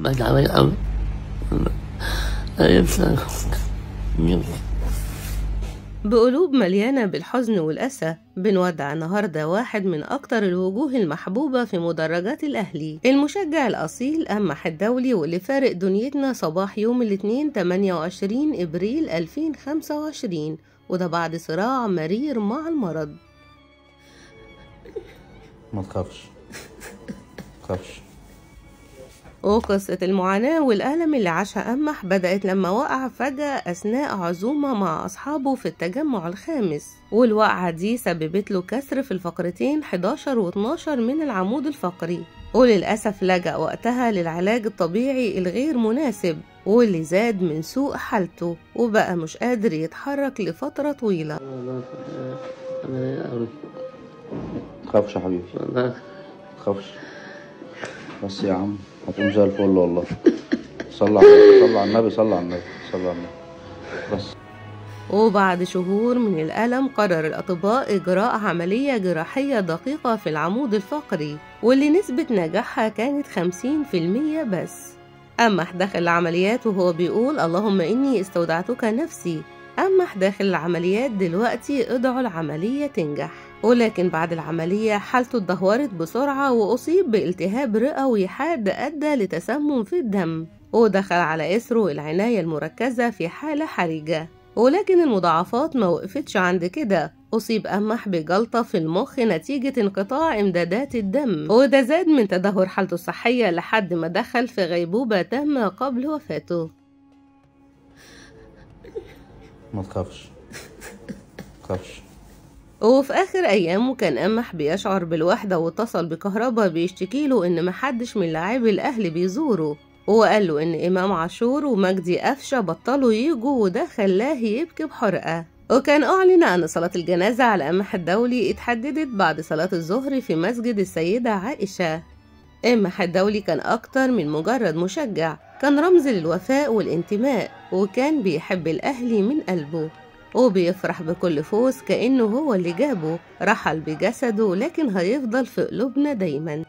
بتعب أوي. بقلوب مليانة بالحزن والأسى بنودع النهاردة واحد من أكتر الوجوه المحبوبة في مدرجات الأهلي، المشجع الأصيل أمح الدولي، واللي فارق دنيتنا صباح يوم الاثنين 28 إبريل 2025، وده بعد صراع مرير مع المرض. ما تخافش تخافش. وقصة المعاناة والألم اللي عاشها أمح بدأت لما وقع فجأة أثناء عزومة مع أصحابه في التجمع الخامس، والوقعة دي سببت له كسر في الفقرتين 11 و12 من العمود الفقري، وللأسف لجأ وقتها للعلاج الطبيعي الغير مناسب، واللي زاد من سوء حالته وبقى مش قادر يتحرك لفترة طويلة. تخافش يا حبيبي، تخافش بس يا عم، هتقوم زي الفل والله. صلى على النبي، صلى على النبي، صلى على النبي بس. وبعد شهور من الألم قرر الأطباء إجراء عملية جراحية دقيقة في العمود الفقري، واللي نسبة نجاحها كانت 50% بس. أمح داخل العمليات وهو بيقول اللهم إني استودعتك نفسي. أمح داخل العمليات دلوقتي، ادعوا العملية تنجح. ولكن بعد العملية حالته اتدهورت بسرعة، وأصيب بالتهاب رئوي حاد أدى لتسمم في الدم، ودخل على إثره العناية المركزة في حالة حرجة. ولكن المضاعفات ما وقفتش عند كده، أصيب أمح بجلطة في المخ نتيجة انقطاع إمدادات الدم، وده زاد من تدهور حالته الصحية لحد ما دخل في غيبوبة تامة قبل وفاته. ما تخافش تخافش. وفي آخر أيامه كان أمح بيشعر بالوحدة، واتصل بكهربا بيشتكيله إن محدش من لاعبي الأهلي بيزوره، وقال له إن إمام عاشور ومجدي قفشة بطلوا يجوا، وده خلاه يبكي بحرقة. وكان أعلن أن صلاة الجنازة على أمح الدولي اتحددت بعد صلاة الظهر في مسجد السيدة عائشة. أمح الدولي كان أكتر من مجرد مشجع، كان رمز للوفاء والانتماء، وكان بيحب الأهلي من قلبه، وبيفرح بكل فوز كأنه هو اللي جابه. رحل بجسده لكن هيفضل في قلوبنا دايما.